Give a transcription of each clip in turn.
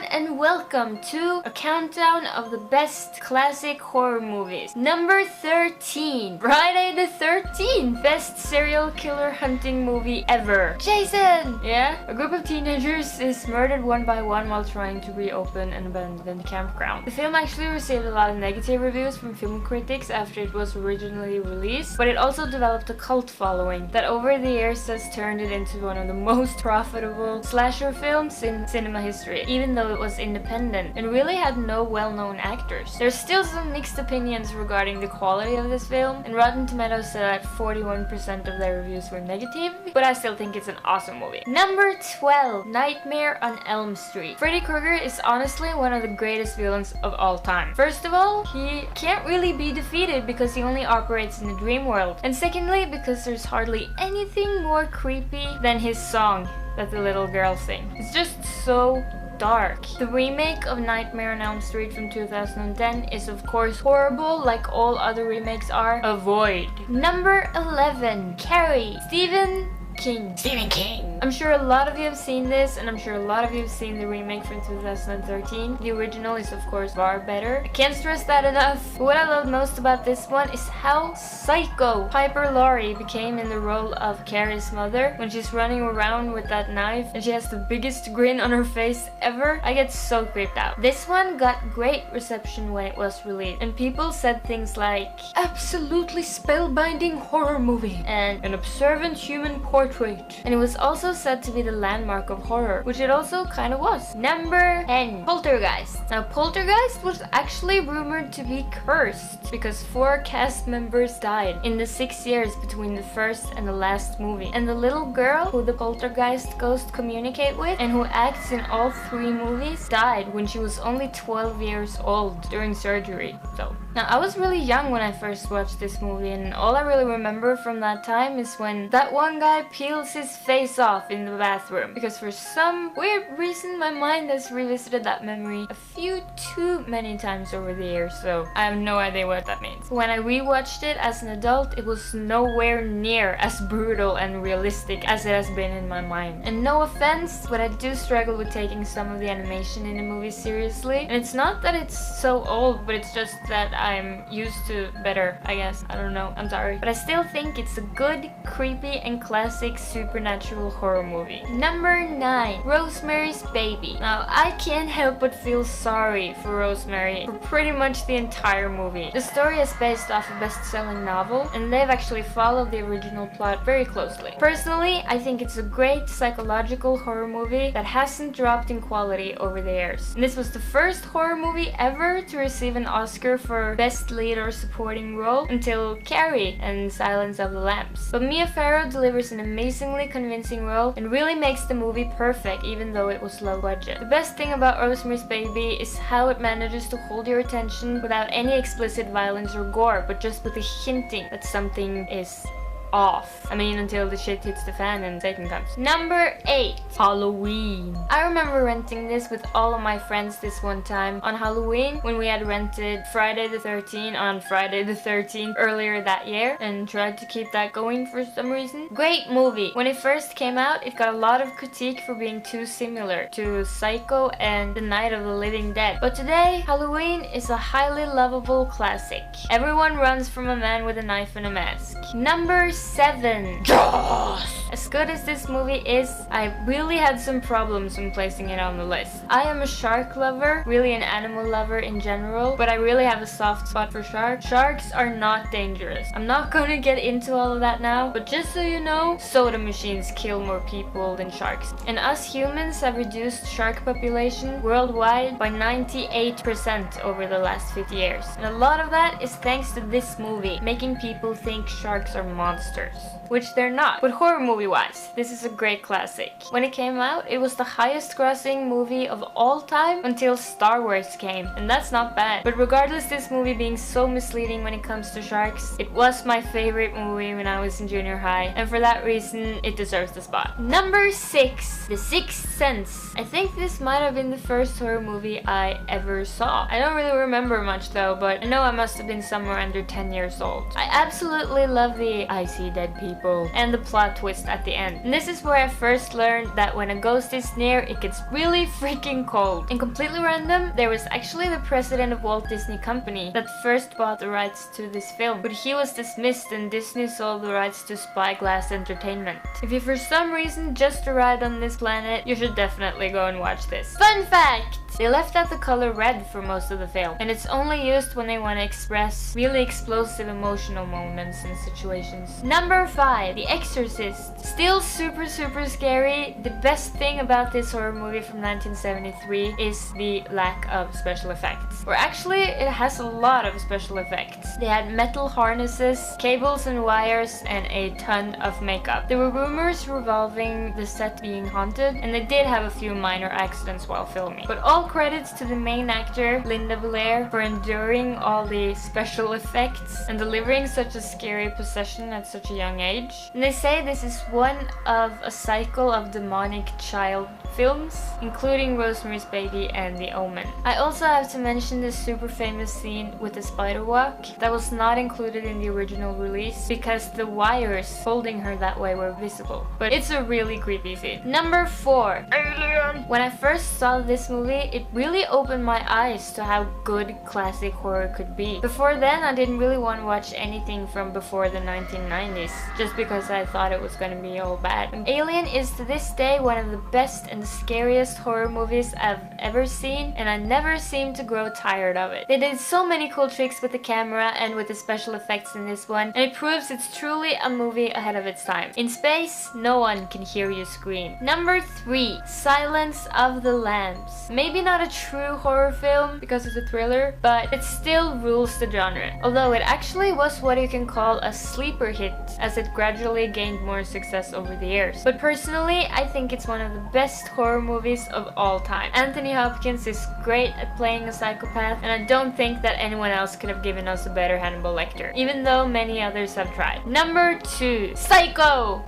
everyone, and welcome to a countdown of the best classic horror movies. Number 13, Friday the 13th, best serial killer hunting movie ever. Jason! Yeah? A group of teenagers is murdered one by one while trying to reopen an abandoned campground. The film actually received a lot of negative reviews from film critics after it was originally released, but it also developed a cult following that over the years has turned it into one of the most profitable slasher films in cinema history, even though it was independent and really had no well-known actors. There's still some mixed opinions regarding the quality of this film, and Rotten Tomatoes said that 41% of their reviews were negative, but I still think it's an awesome movie. Number 12, Nightmare on Elm Street. Freddy Krueger is honestly one of the greatest villains of all time. First of all, he can't really be defeated because he only operates in the dream world, and secondly, because there's hardly anything more creepy than his song that the little girl sings. It's just so dark. The remake of Nightmare on Elm Street from 2010 is of course horrible, like all other remakes are. Avoid. Number 11, Carrie, Stephen King. I'm sure a lot of you have seen this, and I'm sure a lot of you have seen the remake from 2013. The original is of course far better. I can't stress that enough. But what I love most about this one is how psycho Piper Laurie became in the role of Carrie's mother when she's running around with that knife and she has the biggest grin on her face ever. I get so creeped out. This one got great reception when it was released, and people said things like absolutely spellbinding horror movie and an observant human portrait, and it was also said to be the landmark of horror, which it also kind of was. Number 10, Poltergeist. Now Poltergeist was actually rumored to be cursed because 4 cast members died in the 6 years between the first and the last movie, and the little girl who the poltergeist ghost communicate with and who acts in all 3 movies died when she was only 12 years old during surgery. So now I was really young when I first watched this movie, and all I really remember from that time is when that one guy peels his face off in the bathroom, because for some weird reason my mind has revisited that memory a few too many times over the years, so I have no idea what that means. When I rewatched it as an adult, it was nowhere near as brutal and realistic as it has been in my mind. And no offense, but I do struggle with taking some of the animation in the movie seriously, and it's not that it's so old, but it's just that I'm used to better, I guess. I don't know, I'm sorry. But I still think it's a good, creepy, and classic supernatural horror movie. Number 9, Rosemary's Baby. Now I can't help but feel sorry for Rosemary for pretty much the entire movie. The story is based off a best-selling novel, and they've actually followed the original plot very closely. Personally, I think it's a great psychological horror movie that hasn't dropped in quality over the years. And this was the first horror movie ever to receive an Oscar for Best Lead or Supporting Role until Carrie and Silence of the Lambs. But Mia Farrow delivers an amazingly convincing role and really makes the movie perfect even though it was low budget. The best thing about Rosemary's Baby is how it manages to hold your attention without any explicit violence or gore, but just with a hinting that something is off. I mean, until the shit hits the fan and Satan comes. Number 8, Halloween. I remember renting this with all of my friends this one time on Halloween when we had rented Friday the 13th on Friday the 13th earlier that year and tried to keep that going for some reason. Great movie. When it first came out, it got a lot of critique for being too similar to Psycho and The Night of the Living Dead. But today, Halloween is a highly lovable classic. Everyone runs from a man with a knife and a mask. Number 7, Jaws. As good as this movie is, I really had some problems when placing it on the list. I am a shark lover, really an animal lover in general, but I really have a soft spot for sharks. Sharks are not dangerous. I'm not gonna get into all of that now, but just so you know, soda machines kill more people than sharks. And us humans have reduced shark population worldwide by 98% over the last 50 years. And a lot of that is thanks to this movie, making people think sharks are monsters, which they're not. But horror movie wise, this is a great classic. When it came out, it was the highest grossing movie of all time until Star Wars came, and that's not bad. But regardless this movie being so misleading when it comes to sharks, it was my favorite movie when I was in junior high, and for that reason, it deserves the spot. Number 6, The Sixth Sense. I think this might have been the first horror movie I ever saw. I don't really remember much though, but I know I must have been somewhere under 10 years old. I absolutely love the I see see dead people, and the plot twist at the end. And this is where I first learned that when a ghost is near, it gets really freaking cold. And completely random, there was actually the president of Walt Disney Company that first bought the rights to this film, but he was dismissed and Disney sold the rights to Spyglass Entertainment. If you for some reason just arrived on this planet, you should definitely go and watch this. Fun fact! They left out the color red for most of the film, and it's only used when they want to express really explosive emotional moments and situations. Number 5, The Exorcist. Still super scary. The best thing about this horror movie from 1973 is the lack of special effects. Or actually, it has a lot of special effects. They had metal harnesses, cables and wires, and a ton of makeup. There were rumors revolving the set being haunted, and they did have a few minor accidents while filming. But all credits to the main actor, Blair, for enduring all the special effects and delivering such a scary possession at such a young age. And they say this is one of a cycle of demonic child films, including Rosemary's Baby and The Omen. I also have to mention this super famous scene with the spider walk that was not included in the original release because the wires holding her that way were visible. But it's a really creepy scene. Number 4, Alien! When I first saw this movie, it really opened my eyes to how good classic horror could be. Before then, I didn't really want to watch anything from before the 1990s, just because I thought it was gonna be all bad. And Alien is to this day one of the best and scariest horror movies I've ever seen, and I never seem to grow tired of it. They did so many cool tricks with the camera and with the special effects in this one, and it proves it's truly a movie ahead of its time. In space, no one can hear you scream. Number 3, Silence of the Lambs. Maybe not a true horror film because it's a thriller, but it still rules the genre. Although it actually was what you can call a sleeper hit, as it gradually gained more success over the years. But personally, I think it's one of the best horror movies of all time. Anthony Hopkins is great at playing a psychopath, and I don't think that anyone else could have given us a better Hannibal Lecter, even though many others have tried. Number 2, Psycho!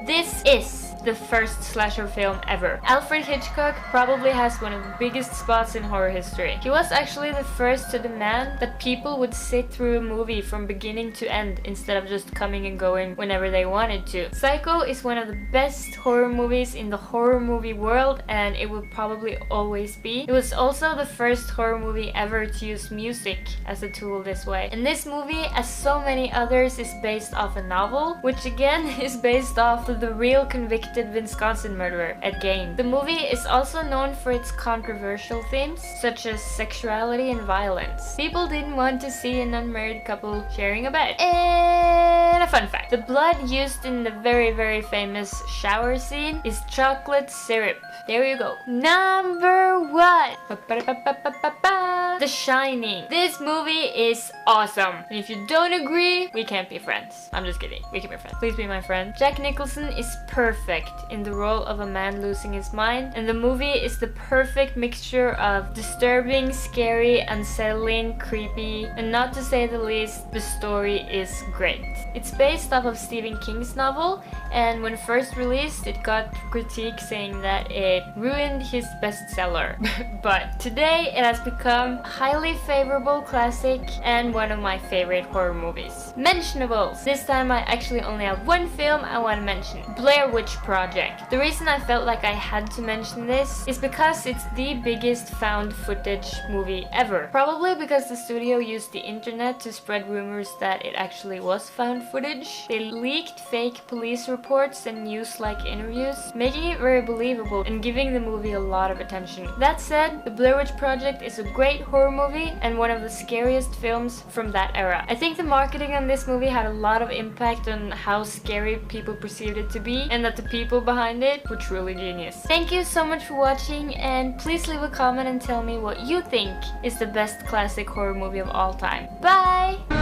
This is the first slasher film ever. Alfred Hitchcock probably has one of the biggest spots in horror history. He was actually the first to demand that people would sit through a movie from beginning to end instead of just coming and going whenever they wanted to. Psycho is one of the best horror movies in the horror movie world, and it will probably always be. It was also the first horror movie ever to use music as a tool this way. And this movie, as so many others, is based off a novel, which again is based off of the real convicted Wisconsin murderer, Ed Gein. The movie is also known for its controversial themes, such as sexuality and violence. People didn't want to see an unmarried couple sharing a bed. And a fun fact, the blood used in the very famous shower scene is chocolate syrup. There you go. Number 1, The Shining. This movie is awesome, and if you don't agree, we can't be friends. I'm just kidding, we can be friends. Please be my friend. Jack Nicholson is perfect in the role of a man losing his mind, and the movie is the perfect mixture of disturbing, scary, unsettling, creepy, and not to say the least, the story is great. It's based off of Stephen King's novel, and when first released, it got critique saying that it ruined his bestseller. But today, it has become a highly favorable classic and one of my favorite horror movies. Mentionables. This time I actually only have one film I want to mention. Blair Witch Project. The reason I felt like I had to mention this is because it's the biggest found footage movie ever. Probably because the studio used the internet to spread rumors that it actually was found footage. They leaked fake police reports and news-like interviews, making it very believable and giving the movie a lot of attention. That said, The Blair Witch Project is a great horror movie and one of the scariest films from that era. I think the marketing on this movie had a lot of impact on how scary people perceived it to be, and that the people behind it were truly genius. Thank you so much for watching, and please leave a comment and tell me what you think is the best classic horror movie of all time. Bye!